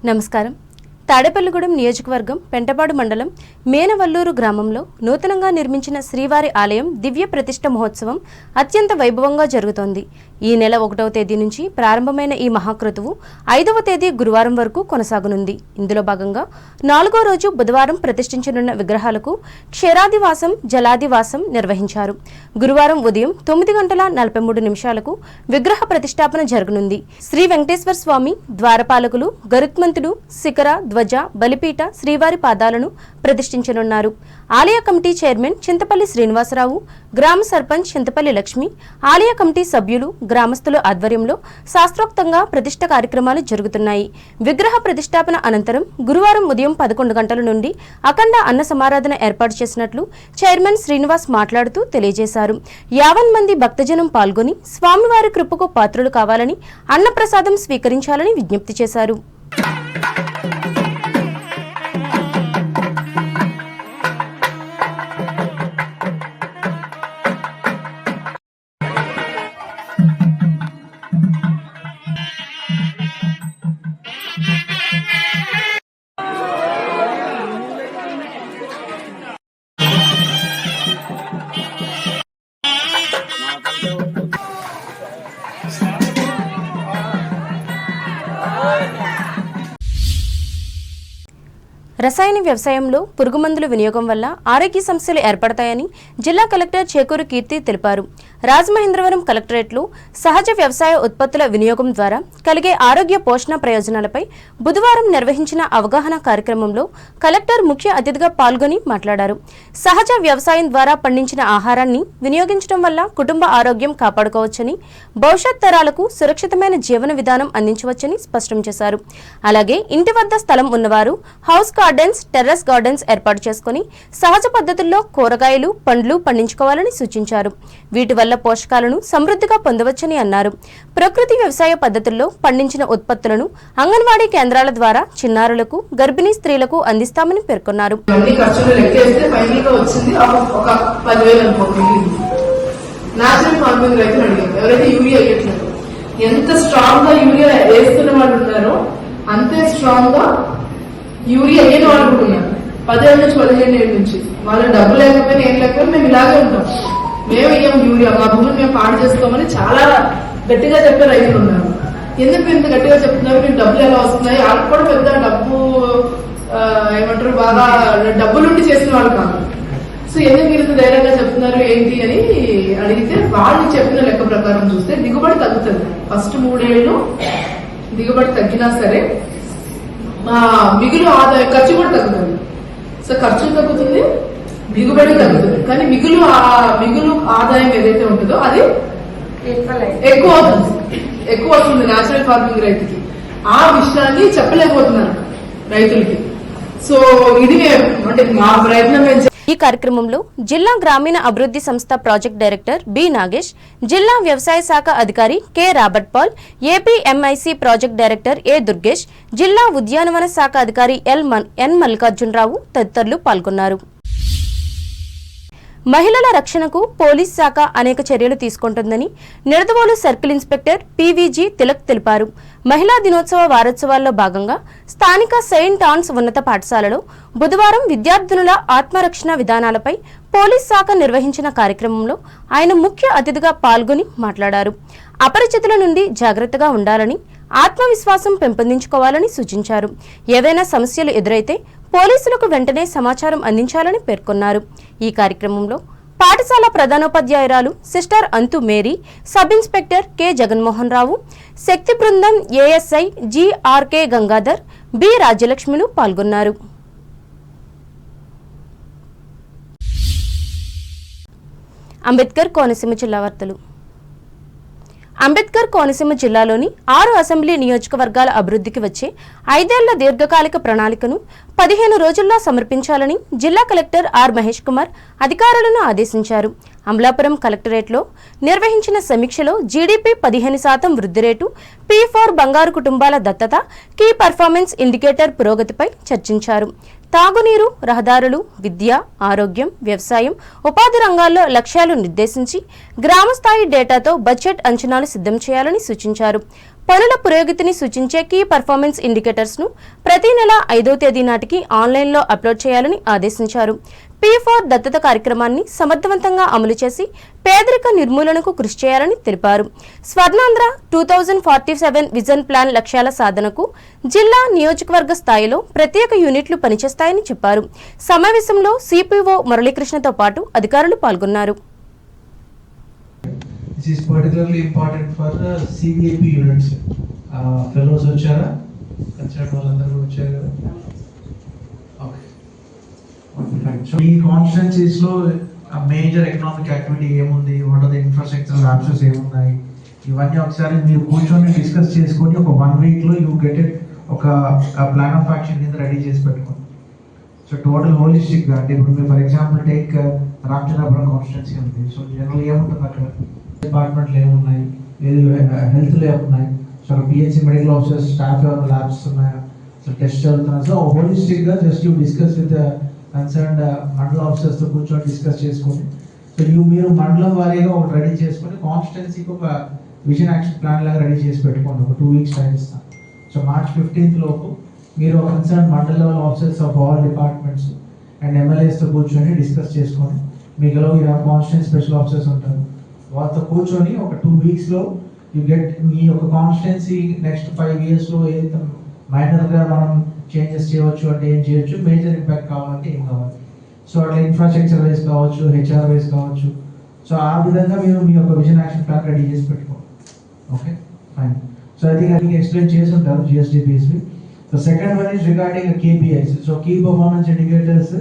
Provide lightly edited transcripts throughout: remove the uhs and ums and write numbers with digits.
నమస్కారం. తాడేపల్లిగూడెం నియోజకవర్గం పెంటపాడు మండలం మేనవల్లూరు గ్రామంలో నూతనంగా నిర్మించిన శ్రీవారి ఆలయం దివ్య ప్రతిష్ఠ మహోత్సవం అత్యంత వైభవంగా జరుగుతోంది. ఈ నెల 1వ తేదీ నుంచి ప్రారంభమైన ఈ మహాక్రతువు 5వ తేదీ గురువారం వరకు కొనసాగనుంది. ఇందులో భాగంగా 4వ రోజు బుధవారం ప్రతిష్ఠించనున్న విగ్రహాలకు క్షీరాదివాసం, జలాదివాసం నిర్వహించారు. గురువారం ఉదయం 9:43 విగ్రహ ప్రతిష్టాపన జరగనుంది. శ్రీ వెంకటేశ్వర స్వామి, ద్వారపాలకులు, గరుత్మంతుడు, శిఖర, ధ్వజ, బలిపీఠ, శ్రీవారి పాదాలను ప్రతిష్ఠించనున్నారు. ఆలయ కమిటీ చైర్మన్ చింతపల్లి శ్రీనివాసరావు, గ్రామ సర్పంచ్ చింతపల్లి లక్ష్మి, ఆలయ కమిటీ సభ్యులు, గ్రామస్తుల ఆధ్వర్యంలో శాస్త్రోక్తంగా ప్రతిష్ఠ కార్యక్రమాలు జరుగుతున్నాయి. విగ్రహ ప్రతిష్టాపన అనంతరం గురువారం ఉదయం 11 గంటల నుండి అఖండ అన్న సమారాధన ఏర్పాటు చేసినట్లు చైర్మన్ శ్రీనివాస్ మాట్లాడుతూ తెలియజేశారు. 50 మంది భక్తజనం పాల్గొని స్వామివారి కృపకు పాత్రులు కావాలని, అన్నప్రసాదం స్వీకరించాలని విజ్ఞప్తి చేశారు. రసాయన వ్యవసాయంలో పురుగుమందుల వినియోగం వల్ల ఆరోగ్య సమస్యలు ఏర్పడతాయని జిల్లా కలెక్టర్ చేకూరు కీర్తి తెలిపారు. రాజమహేంద్రవరం కలెక్టరేట్లో సహజ వ్యవసాయ ఉత్పత్తుల వినియోగం ద్వారా కలిగే ఆరోగ్య పోషణ ప్రయోజనాలపై బుధవారం నిర్వహించిన అవగాహన కార్యక్రమంలో కలెక్టర్ ముఖ్య అతిథిగా పాల్గొని మాట్లాడారు. సహజ వ్యవసాయం ద్వారా పండించిన ఆహారాన్ని వినియోగించడం వల్ల కుటుంబ ఆరోగ్యం కాపాడుకోవచ్చని, భవిష్యత్ తరాలకు సురక్షితమైన జీవన విధానం అందించవచ్చని స్పష్టం చేశారు. అలాగే ఇంటి వద్ద స్థలం ఉన్నవారు హౌస్ గార్డెన్స్, టెర్రస్ గార్డెన్స్ ఏర్పాటు చేసుకుని సహజ పద్ధతుల్లో కూరగాయలు, పండ్లు పండించుకోవాలని సూచించారు. వీటి వల్ల పోషకాలను సమృద్ధిగా పొందవచ్చని అన్నారు. ప్రకృతి వ్యవసాయ పద్ధతుల్లో పండించిన ఉత్పత్తులను అంగన్వాడీ కేంద్రాల ద్వారా చిన్నారులకు, గర్భిణీ స్త్రీలకు అందిస్తామని పేర్కొన్నారు. ఎంత స్ట్రాంగ్ గా యూరియా వేస్తున్న వాళ్ళు ఉన్నారో అంతే స్ట్రాంగ్ గా యూరియా ఏది వాడుకుంటున్నారు. 10 ఏళ్ళ నుంచి 15 ఏళ్ళ నుంచి వాళ్ళు డబ్బు లేకపోయినా ఏం లేకపోయినా మేము ఇలాగే ఉంటాం. మేము ఇయ్యం యూరియా, మా భూమిని మేము పాడు చేసుకోమని చాలా గట్టిగా చెప్పే రైతులు ఉన్నారు. ఎందుకు ఇంత గట్టిగా చెప్తున్నారు? మీకు డబ్బులు ఎలా వస్తున్నాయి? వాళ్ళకి కూడా పెద్ద డబ్బు ఏమంటారు, బాగా డబ్బులుండి చేసిన వాళ్ళు కాదు. సో ఎందుకు మీరు ధైర్యంగా చెప్తున్నారు ఏంటి అని అడిగితే వాళ్ళు చెప్పిన లెక్క ప్రకారం చూస్తే దిగుబడి తగ్గుతుంది. ఫస్ట్ 3 ఏళ్ళు దిగుబడి తగ్గినా సరే మిగులు ఆదాయం, ఖర్చు కూడా తగ్గుతుంది. సో ఖర్చు తగ్గుతుంది, దిగుబడి తగ్గుతుంది. కానీ మిగులు ఆదాయం ఏదైతే ఉంటుందో అది ఎక్కువ వస్తుంది నేచురల్ ఫార్మింగ్ రైతుకి. ఆ విషయాన్ని చెప్పలేకపోతున్నారు రైతులకి. సో ఇది అంటే మా ప్రయత్నం. ఈ కార్యక్రమంలో జిల్లా గ్రామీణ అభివృద్ధి సంస్థ ప్రాజెక్ట్ డైరెక్టర్ బి నాగేష్, జిల్లా వ్యవసాయ శాఖ అధికారి K Robert Paul, APMIC project director A Durgesh, జిల్లా ఉద్యానవన శాఖ అధికారి ఎన్ మల్లికార్జునరావు తదితరులు పాల్గొన్నారు. మహిళల రక్షణకు పోలీస్ శాఖ అనేక చర్యలు తీసుకుంటుందని Nidadavolu circle inspector PVG Tilak తెలిపారు. మహిళా దినోత్సవ వారోత్సవాల్లో భాగంగా స్థానిక సెయింట్ ఆన్స్ ఉన్నత పాఠశాలలో బుధవారం విద్యార్థినుల ఆత్మరక్షణ విధానాలపై పోలీస్ శాఖ నిర్వహించిన కార్యక్రమంలో ఆయన ముఖ్య అతిథిగా పాల్గొని మాట్లాడారు. అపరిచితుల నుండి జాగ్రత్తగా ఉండాలని, ఆత్మవిశ్వాసం పెంపొందించుకోవాలని సూచించారు. ఏవైనా సమస్యలు ఎదురైతే పోలీసులకు వెంటనే సమాచారం అందించాలని పేర్కొన్నారు. ఈ కార్యక్రమంలో పాఠశాల ప్రధానోపాధ్యాయురాలు sister Antu Mary, sub inspector K Jaganmohan Rao, Shakti బృందం ఏఎస్ఐ జిఆర్కే గంగాధర్, బి రాజ్యలక్ష్మిలు పాల్గొన్నారు. అంబేద్కర్ కోనసీమ జిల్లా వార్తలు. అంబేద్కర్ కోనసీమ జిల్లాలోని 6 అసెంబ్లీ నియోజకవర్గాల అభివృద్ధికి వచ్చే 5 ఏళ్ల దీర్ఘకాలిక ప్రణాళికను 15 రోజుల్లో సమర్పించాలని జిల్లా కలెక్టర్ ఆర్ మహేష్ కుమార్ అధికారులను ఆదేశించారు. అమలాపురం కలెక్టరేట్లో నిర్వహించిన సమీక్షలో జీడీపీ 15% వృద్ధి రేటు, P4 బంగారు కుటుంబాల దత్తత, కీ పర్ఫార్మెన్స్ ఇండికేటర్ పురోగతిపై చర్చించారు. తాగునీరు, రహదారులు, విద్య, ఆరోగ్యం, వ్యవసాయం, ఉపాధి రంగాల్లో లక్ష్యాలు నిర్దేశించి గ్రామస్థాయి డేటాతో బడ్జెట్ అంచనాలు సిద్ధం చేయాలని సూచించారు. పనుల పురోగతిని సూచించే కీ పర్ఫార్మెన్స్ ఇండికేటర్స్ను ప్రతి నెల 5వ తేదీ నాటికి ఆన్లైన్లో అప్లోడ్ చేయాలని ఆదేశించారు. P4 దత్తత కార్యక్రమాన్ని సమర్థవంతంగా అమలు చేసి పేదరిక నిర్మూలనకు కృషి చేయాలని తెలిపారు. స్వర్ణాంధ్ర 2047 విజన్ ప్లాన్ లక్ష్యాల సాధనకు జిల్లా నియోజకవర్గ స్థాయిలో ప్రత్యేక యూనిట్లు పనిచేస్తాయని చెప్పారు. సమావేశంలో సిపిఓ మురళీకృష్ణతో పాటు అధికారులు పాల్గొన్నారు. This is particularly important for the CVAP units. Fellows వచ్చారా? కన్సర్న్ వాళ్ళందరూ వచ్చారు కదా? Okay. So ఈ కాన్స్టిట్యున్సీస్ లో మేజర్ ఎకనామిక్ యాక్టివిటీ ఏముంది, what are the infrastructure lapses ఏమున్నాయి, ఇవన్నీ ఒకసారి మీరు కూర్చొని డిస్కస్ చేసుకొని ఒక 1 week లో యూ గెట్ ఇట్ ఒక ప్లాన్ ఆఫ్ యాక్షన్ కింద రెడీ చేసి పెట్టుకోండి. సో టోటల్ హోలిస్టిక్ గా అంటే ఇప్పుడు మీరు for example take Ramachandrapuram constituency ఉంది. సో జనరల్ ఏముంటుంది అక్కడ డిపార్ట్మెంట్లు ఏమున్నాయి, ఏది హెల్త్లో ఏమున్నాయి, so PHC medical officers staff ఏమైనా ల్యాబ్స్ ఉన్నాయా, సో టెస్ట్ జరుగుతున్నాయి. సో హోలిస్టిక్గా just you discuss with concerned mandal ఆఫీసర్స్తో కూర్చొని డిస్కస్ చేసుకొని సో మీరు మండలం వారీగా ఒకటి రెడీ చేసుకొని కాన్స్టిట్యున్సీకి ఒక విజన్ యాక్షన్ ప్లాన్ లాగా రెడీ చేసి పెట్టుకోండి. ఒక 2 weeks టైం ఇస్తాం. సో March 15th లోపు మీరు concern mandal level officers of all departments and ఎమ్మెల్యేస్తో కూర్చొని డిస్కస్ చేసుకొని మీకులో కాన్స్టిట్యున్సీ స్పెషల్ ఆఫీసర్స్ ఉంటారు, వాళ్ళతో కూర్చొని ఒక 2 weeks లో యూ గెట్ మీ యొక్క కాన్స్టిట్యున్సీ నెక్స్ట్ 5 years లో ఏదైతే మైనర్గా మనం చేంజెస్ చేయవచ్చు అంటే ఏం చేయొచ్చు, మేజర్ ఇంపాక్ట్ కావాలంటే ఏం కావాలి, సో అట్లా ఇన్ఫ్రాస్ట్రక్చర్ వైజ్ కావచ్చు, హెచ్ఆర్ వైజ్ కావచ్చు. సో ఆ విధంగా మీరు మీ యొక్క విజన్ యాక్షన్ ప్లాన్ రెడీ చేసి పెట్టుకోండి. Okay fine. So I think explain చేసి ఉంటారు GSDPSB. So second one is regarding KPIs. So key performance indicators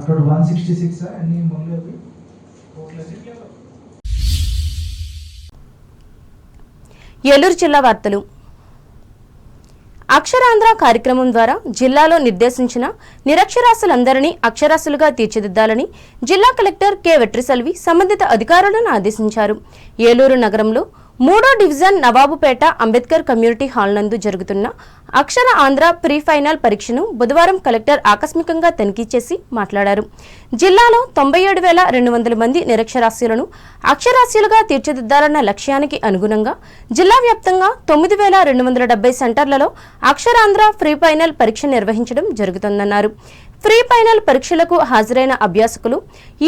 total 166 అన్ని మొదలు ఏలూరు జిల్లా వార్తలు. అక్షరాంధ్ర కార్యక్రమం ద్వారా జిల్లాలో నిర్దేశించిన నిరక్షరాస్యులందరినీ అక్షరాస్యులుగా తీర్చిదిద్దాలని జిల్లా కలెక్టర్ కె వెట్రిసెల్వి సంబంధిత అధికారులను ఆదేశించారు. ఏలూరు నగరంలో 3వ division Navabupeta Ambedkar community hall నందు జరుగుతున్న అక్షర ఆంధ్ర ప్రీ ఫైనల్ పరీక్షను బుధవారం కలెక్టర్ ఆకస్మికంగా తనిఖీ చేసి మాట్లాడారు. జిల్లాలో 97,200 మంది నిరక్షరాస్యులను అక్షరాస్యులుగా తీర్చిదిద్దాలన్న లక్ష్యానికి అనుగుణంగా జిల్లా వ్యాప్తంగా 9,270 సెంటర్లలో అక్షరాంధ్ర ప్రీ ఫైనల్ పరీక్ష నిర్వహించడం జరుగుతుందన్నారు. ప్రీ ఫైనల్ పరీక్షలకు హాజరైన అభ్యాసకులు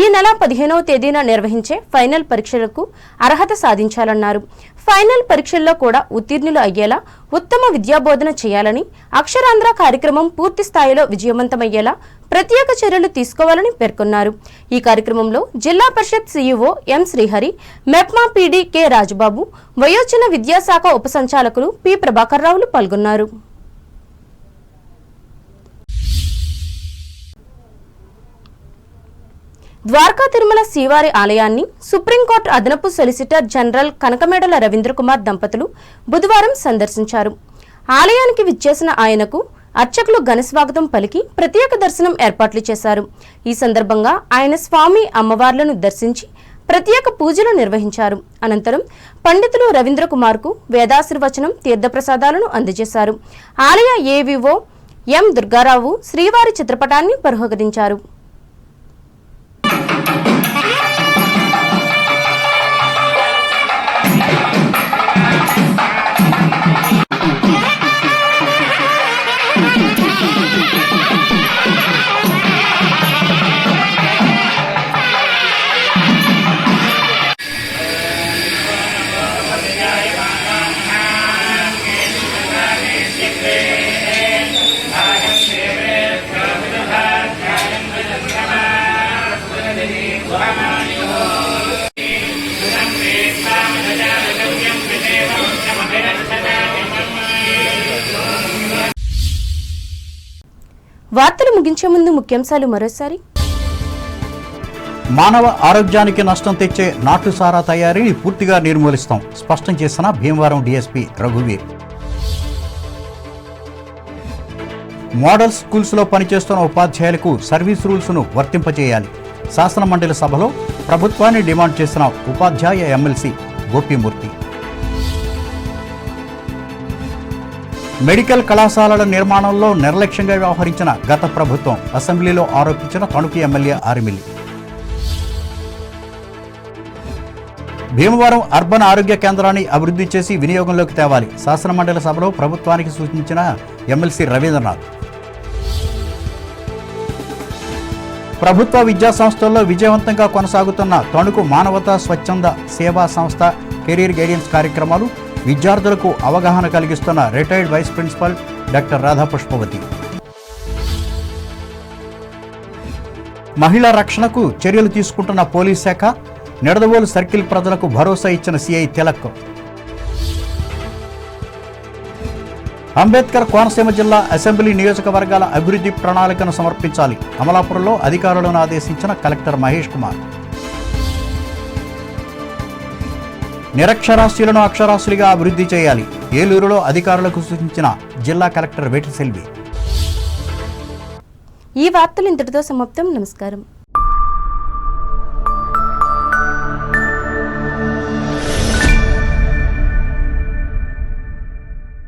ఈ నెల 15వ తేదీన నిర్వహించే ఫైనల్ పరీక్షలకు అర్హత సాధించాలన్నారు. ఫైనల్ పరీక్షల్లో కూడా ఉత్తీర్ణులు అయ్యేలా ఉత్తమ విద్యాబోధన చేయాలని, అక్షరాంధ్ర కార్యక్రమం పూర్తి స్థాయిలో విజయవంతమయ్యేలా ప్రత్యేక చర్యలు తీసుకోవాలని పేర్కొన్నారు. ఈ కార్యక్రమంలో జిల్లా పరిషత్ సీఈఓ ఎం శ్రీహరి, మెప్మా పీడీ కె రాజబాబు, వయోజన విద్యాశాఖ ఉప సంచాలకులు పి ప్రభాకర్ రావులు పాల్గొన్నారు. ద్వారకా తిరుమల శ్రీవారి ఆలయాన్ని సుప్రీంకోర్టు అదనపు సొలిసిటర్ జనరల్ కనకమేడల రవీంద్రకుమార్ దంపతులు బుధవారం సందర్శించారు. ఆలయానికి విచ్చేసిన ఆయనకు అర్చకులు ఘనస్వాగతం పలికి ప్రత్యేక దర్శనం ఏర్పాట్లు చేశారు. ఈ సందర్భంగా ఆయన స్వామి అమ్మవార్లను దర్శించి ప్రత్యేక పూజలు నిర్వహించారు. అనంతరం పండితులు రవీంద్రకుమార్కు వేదాశీర్వచనం, తీర్థప్రసాదాలను అందజేశారు. ఆలయ ఏవీఓ ఎం దుర్గారావు శ్రీవారి చిత్రపటాన్ని బహూకరించారు. వార్తలు ముగించే ముందు ముఖ్యాంశాలు మరోసారి. మానవ ఆరోగ్యానికి నష్టం తెచ్చే నాటుసారా తయారీని పూర్తిగా నిర్మూలిస్తాం, స్పష్టం చేసిన భీమవరం డీఎస్పీ రఘువీర్. మోడల్ స్కూల్స్లో పనిచేస్తున్న ఉపాధ్యాయులకు సర్వీస్ రూల్స్ను వర్తింపజేయాలి. శాసనమండలి సభలో ప్రభుత్వాన్ని డిమాండ్ చేసిన ఉపాధ్యాయ ఎమ్మెల్సీ గోపీమూర్తి. మెడికల్ కళాశాలల నిర్మాణంలో నిర్లక్ష్యంగా వ్యవహరించిన గత ప్రభుత్వం, అసెంబ్లీలో ఆరోపించిన తణుకు ఎమ్మెల్యే ఆర్మిలి. భీమవరం అర్బన్ ఆరోగ్య కేంద్రాన్ని అభివృద్ధి చేసి వినియోగంలోకి తేవాలి. శాసనమండలి సభలో ప్రభుత్వానికి సూచించిన ఎమ్మెల్సీ రవీంద్రనాథ్. ప్రభుత్వ విద్యా సంస్థల్లో విజయవంతంగా కొనసాగుతున్న తణుకు మానవతా స్వచ్ఛంద సేవా సంస్థ కెరీర్ గైడెన్స్ కార్యక్రమాలు విద్యార్థులకు అవగాహన కలిగిస్తున్న రిటైర్డ్ వైస్ ప్రిన్సిపల్ డాక్టర్ రాధాపుష్పవతి. మహిళా రక్షణకు చర్యలు తీసుకుంటున్న పోలీస్ శాఖ, నిడదవోలు సర్కిల్ ప్రజలకు భరోసా ఇచ్చిన సిఐ తిలక్. అంబేద్కర్ కోనసీమ జిల్లా అసెంబ్లీ నియోజకవర్గాల అభివృద్ధి ప్రణాళికను సమర్పించాలి. అమలాపురంలో అధికారులను ఆదేశించిన కలెక్టర్ మహేష్ కుమార్. నిరక్షరాస్యులను అక్షరాస్యులుగా అభివృద్ధి చేయాలి. ఏలూరులో అధికారులకు సూచించిన జిల్లా కలెక్టర్ వేటి సెల్వి. ఈ వార్తలు ఇంతటితో సమాప్తం. నమస్కారం.